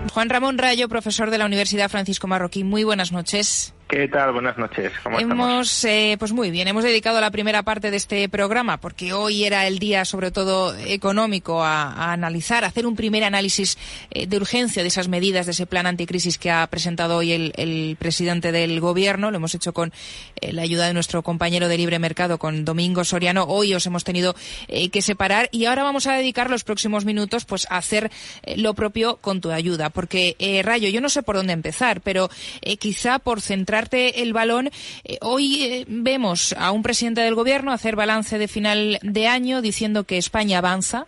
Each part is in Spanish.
Juan Ramón Rayo, profesor de la Universidad Francisco Marroquín. Muy buenas noches. ¿Qué tal? Buenas noches. ¿Cómo estamos? Pues muy bien, hemos dedicado la primera parte de este programa, porque hoy era el día, sobre todo económico, a analizar, a hacer un primer análisis de urgencia de esas medidas, de ese plan anticrisis que ha presentado hoy el presidente del Gobierno. Lo hemos hecho con la ayuda de nuestro compañero de Libre Mercado, con Domingo Soriano. Hoy os hemos tenido que separar y ahora vamos a dedicar los próximos minutos pues a hacer lo propio con tu ayuda. Porque, Rayo, yo no sé por dónde empezar, pero quizá por centrarte el balón, hoy vemos a un presidente del Gobierno hacer balance de final de año diciendo que España avanza,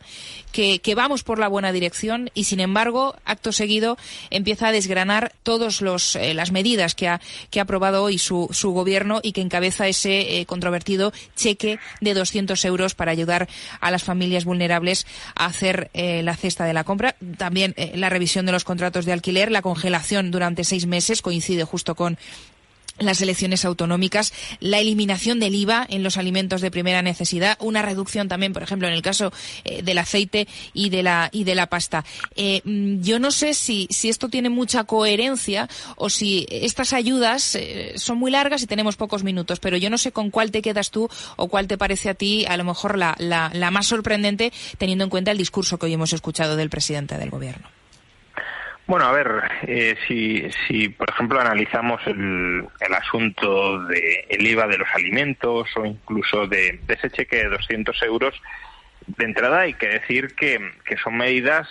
que vamos por la buena dirección y, sin embargo, acto seguido empieza a desgranar todas las medidas que ha aprobado hoy su Gobierno y que encabeza ese controvertido cheque de 200 euros para ayudar a las familias vulnerables a hacer la cesta de la compra. También la revisión de los contratos de alquiler, la congelación durante 6 meses, coincide justo con las elecciones autonómicas, la eliminación del IVA en los alimentos de primera necesidad, una reducción también, por ejemplo, en el caso del aceite y de la pasta. Yo no sé si esto tiene mucha coherencia o si estas ayudas son muy largas y tenemos pocos minutos, pero yo no sé con cuál te quedas tú o cuál te parece a ti a lo mejor la más sorprendente, teniendo en cuenta el discurso que hoy hemos escuchado del presidente del Gobierno. Bueno, a ver, si por ejemplo analizamos el asunto del IVA de los alimentos o incluso de ese cheque de 200 euros, de entrada hay que decir que son medidas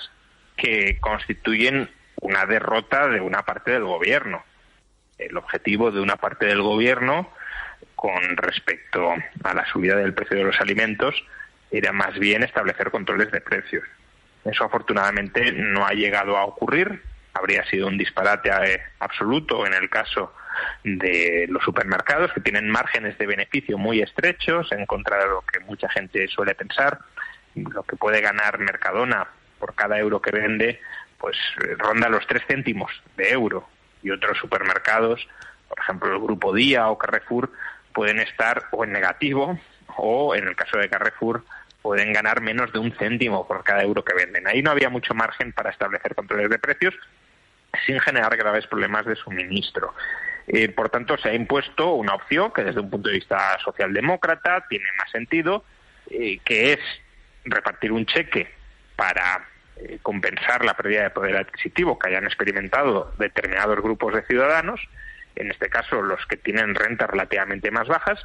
que constituyen una derrota de una parte del Gobierno. El objetivo de una parte del Gobierno con respecto a la subida del precio de los alimentos era más bien establecer controles de precios. Eso afortunadamente no ha llegado a ocurrir. Habría sido un disparate absoluto en el caso de los supermercados, que tienen márgenes de beneficio muy estrechos, en contra de lo que mucha gente suele pensar. Lo que puede ganar Mercadona por cada euro que vende, pues ronda los 3 céntimos de euro. Y otros supermercados, por ejemplo el Grupo Día o Carrefour, pueden estar o en negativo o, en el caso de Carrefour, pueden ganar menos de 1 céntimo por cada euro que venden. Ahí no había mucho margen para establecer controles de precios sin generar graves problemas de suministro. Por tanto, se ha impuesto una opción que desde un punto de vista socialdemócrata tiene más sentido, que es repartir un cheque para compensar la pérdida de poder adquisitivo que hayan experimentado determinados grupos de ciudadanos, en este caso los que tienen rentas relativamente más bajas,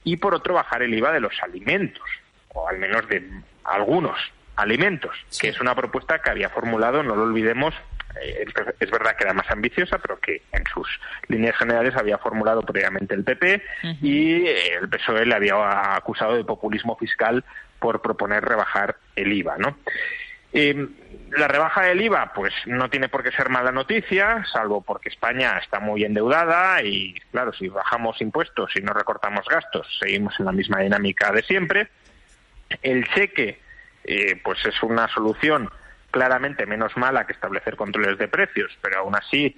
y por otro bajar el IVA de los alimentos, o al menos de algunos alimentos, que es una propuesta que había formulado, no lo olvidemos, es verdad que era más ambiciosa, pero que en sus líneas generales había formulado previamente el PP, y el PSOE le había acusado de populismo fiscal por proponer rebajar el IVA, ¿no? La rebaja del IVA, pues no tiene por qué ser mala noticia, salvo porque España está muy endeudada y, claro, si bajamos impuestos y no recortamos gastos, seguimos en la misma dinámica de siempre. El cheque, pues es una solución claramente menos mala que establecer controles de precios, pero aún así,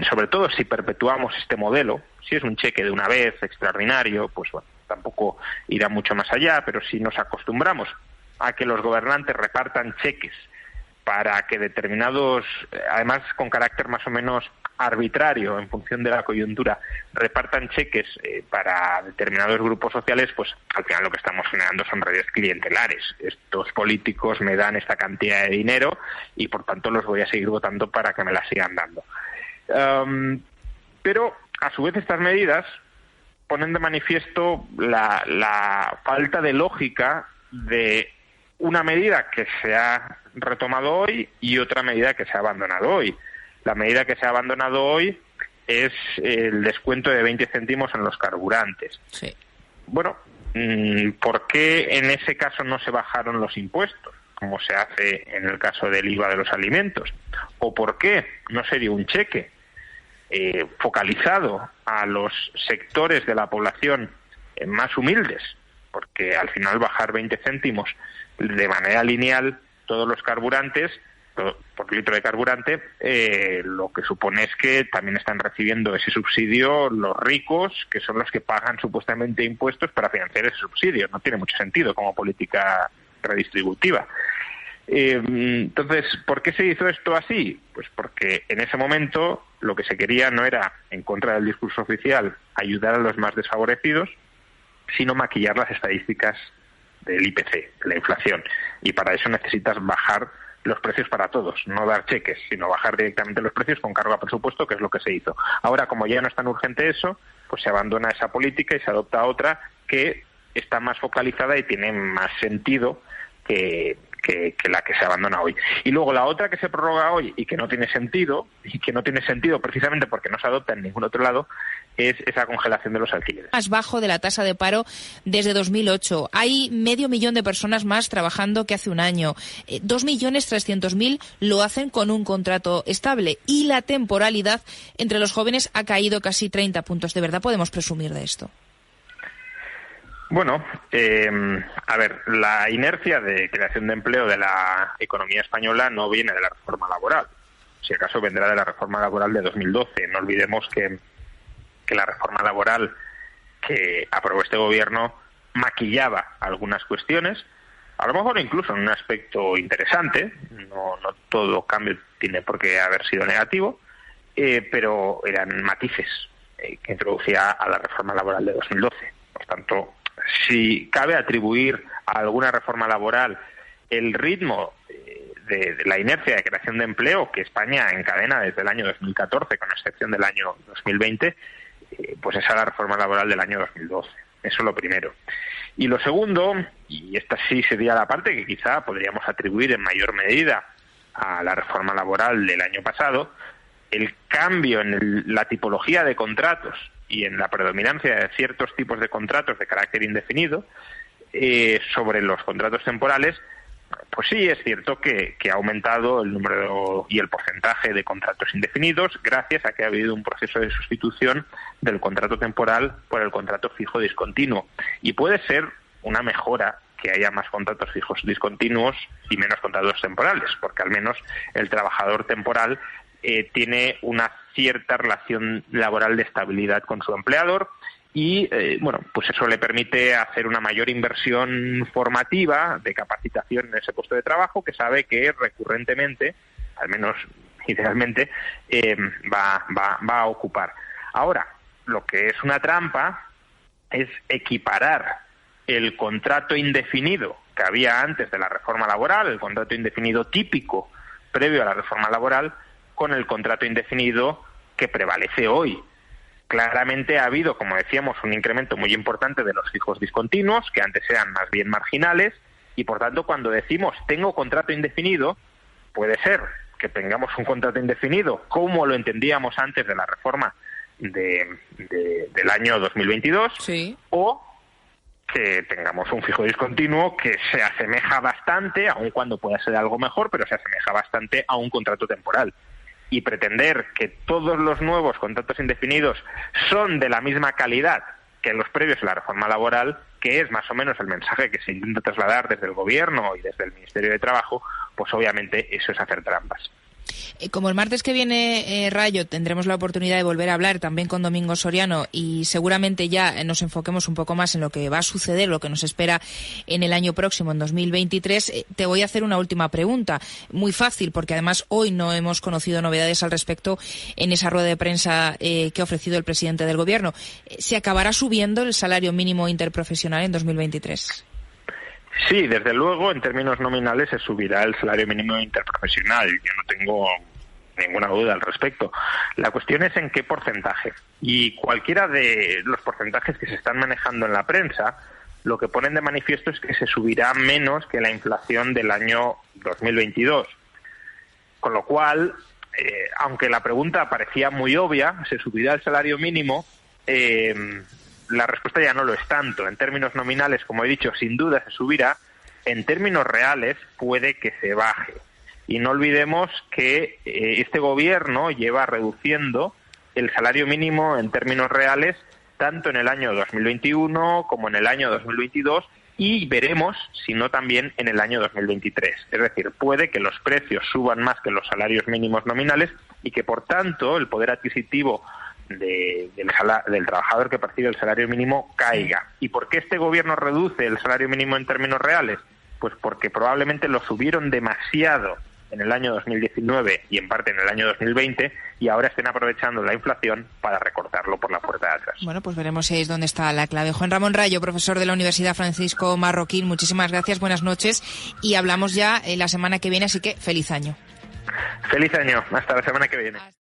sobre todo si perpetuamos este modelo, si es un cheque de una vez extraordinario, pues bueno, tampoco irá mucho más allá, pero si nos acostumbramos a que los gobernantes repartan cheques para que determinados, además con carácter más o menos arbitrario en función de la coyuntura, repartan cheques para determinados grupos sociales, pues al final lo que estamos generando son redes clientelares. Estos políticos me dan esta cantidad de dinero y por tanto los voy a seguir votando para que me la sigan dando. Pero a su vez estas medidas ponen de manifiesto la falta de lógica de una medida que se ha retomado hoy y otra medida que se ha abandonado hoy. La medida que se ha abandonado hoy es el descuento de 20 céntimos en los carburantes. Sí. Bueno, ¿por qué en ese caso no se bajaron los impuestos, como se hace en el caso del IVA de los alimentos? ¿O por qué no se dio un cheque focalizado a los sectores de la población más humildes? Porque al final bajar 20 céntimos de manera lineal todos los carburantes, por litro de carburante, lo que supone es que también están recibiendo ese subsidio los ricos, que son los que pagan supuestamente impuestos para financiar ese subsidio. No tiene mucho sentido como política redistributiva. Entonces, ¿por qué se hizo esto así? Pues porque en ese momento lo que se quería no era, en contra del discurso oficial, ayudar a los más desfavorecidos, sino maquillar las estadísticas del IPC, de la inflación. Y para eso necesitas bajar los precios para todos, no dar cheques, sino bajar directamente los precios con cargo a presupuesto, que es lo que se hizo. Ahora, como ya no es tan urgente eso, pues se abandona esa política y se adopta otra que está más focalizada y tiene más sentido que la que se abandona hoy. Y luego la otra que se prorroga hoy y que no tiene sentido precisamente porque no se adopta en ningún otro lado, es esa congelación de los alquileres. Más bajo de la tasa de paro desde 2008. Hay 500.000 de personas más trabajando que hace un año. 2.300.000 lo hacen con un contrato estable y la temporalidad entre los jóvenes ha caído casi 30 puntos. ¿De verdad podemos presumir de esto? Bueno, a ver, la inercia de creación de empleo de la economía española no viene de la reforma laboral. Si acaso vendrá de la reforma laboral de 2012. No olvidemos que la reforma laboral que aprobó este gobierno maquillaba algunas cuestiones, a lo mejor incluso en un aspecto interesante, no todo cambio tiene por qué haber sido negativo, pero eran matices que introducía a la reforma laboral de 2012. Por tanto, si cabe atribuir a alguna reforma laboral el ritmo de la inercia de creación de empleo que España encadena desde el año 2014, con excepción del año 2020, pues esa es la reforma laboral del año 2012. Eso es lo primero. Y lo segundo, y esta sí sería la parte que quizá podríamos atribuir en mayor medida a la reforma laboral del año pasado, el cambio en la tipología de contratos y en la predominancia de ciertos tipos de contratos de carácter indefinido sobre los contratos temporales. Pues sí, es cierto que ha aumentado el número y el porcentaje de contratos indefinidos gracias a que ha habido un proceso de sustitución del contrato temporal por el contrato fijo discontinuo. Y puede ser una mejora que haya más contratos fijos discontinuos y menos contratos temporales, porque al menos el trabajador temporal tiene una cierta relación laboral de estabilidad con su empleador. Y, pues eso le permite hacer una mayor inversión formativa de capacitación en ese puesto de trabajo que sabe que recurrentemente, al menos idealmente, va a ocupar. Ahora, lo que es una trampa es equiparar el contrato indefinido que había antes de la reforma laboral, el contrato indefinido típico previo a la reforma laboral, con el contrato indefinido que prevalece hoy. Claramente ha habido, como decíamos, un incremento muy importante de los fijos discontinuos, que antes eran más bien marginales, y por tanto cuando decimos tengo contrato indefinido, puede ser que tengamos un contrato indefinido como lo entendíamos antes de la reforma del año 2022, sí, o que tengamos un fijo discontinuo que se asemeja bastante, aun cuando pueda ser algo mejor, pero se asemeja bastante a un contrato temporal. Y pretender que todos los nuevos contratos indefinidos son de la misma calidad que los previos a la reforma laboral, que es más o menos el mensaje que se intenta trasladar desde el Gobierno y desde el Ministerio de Trabajo, pues obviamente eso es hacer trampas. Como el martes que viene, Rayo, tendremos la oportunidad de volver a hablar también con Domingo Soriano y seguramente ya nos enfoquemos un poco más en lo que va a suceder, lo que nos espera en el año próximo, en 2023, te voy a hacer una última pregunta, muy fácil, porque además hoy no hemos conocido novedades al respecto en esa rueda de prensa que ha ofrecido el presidente del Gobierno. ¿Se acabará subiendo el salario mínimo interprofesional en 2023? Sí, desde luego, en términos nominales se subirá el salario mínimo interprofesional. Yo no tengo ninguna duda al respecto. La cuestión es en qué porcentaje. Y cualquiera de los porcentajes que se están manejando en la prensa, lo que ponen de manifiesto es que se subirá menos que la inflación del año 2022. Con lo cual, aunque la pregunta parecía muy obvia, ¿se subirá el salario mínimo? La respuesta ya no lo es tanto. En términos nominales, como he dicho, sin duda se subirá. En términos reales, puede que se baje. Y no olvidemos que este gobierno lleva reduciendo el salario mínimo en términos reales tanto en el año 2021 como en el año 2022 y veremos si no también en el año 2023. Es decir, puede que los precios suban más que los salarios mínimos nominales y que, por tanto, el poder adquisitivo del trabajador que percibe el salario mínimo caiga. ¿Y por qué este gobierno reduce el salario mínimo en términos reales? Pues porque probablemente lo subieron demasiado en el año 2019 y en parte en el año 2020 y ahora estén aprovechando la inflación para recortarlo por la puerta de atrás. Bueno, pues veremos si es dónde está la clave. Juan Ramón Rayo, profesor de la Universidad Francisco Marroquín, muchísimas gracias, buenas noches y hablamos ya la semana que viene, así que feliz año. Feliz año, hasta la semana que viene.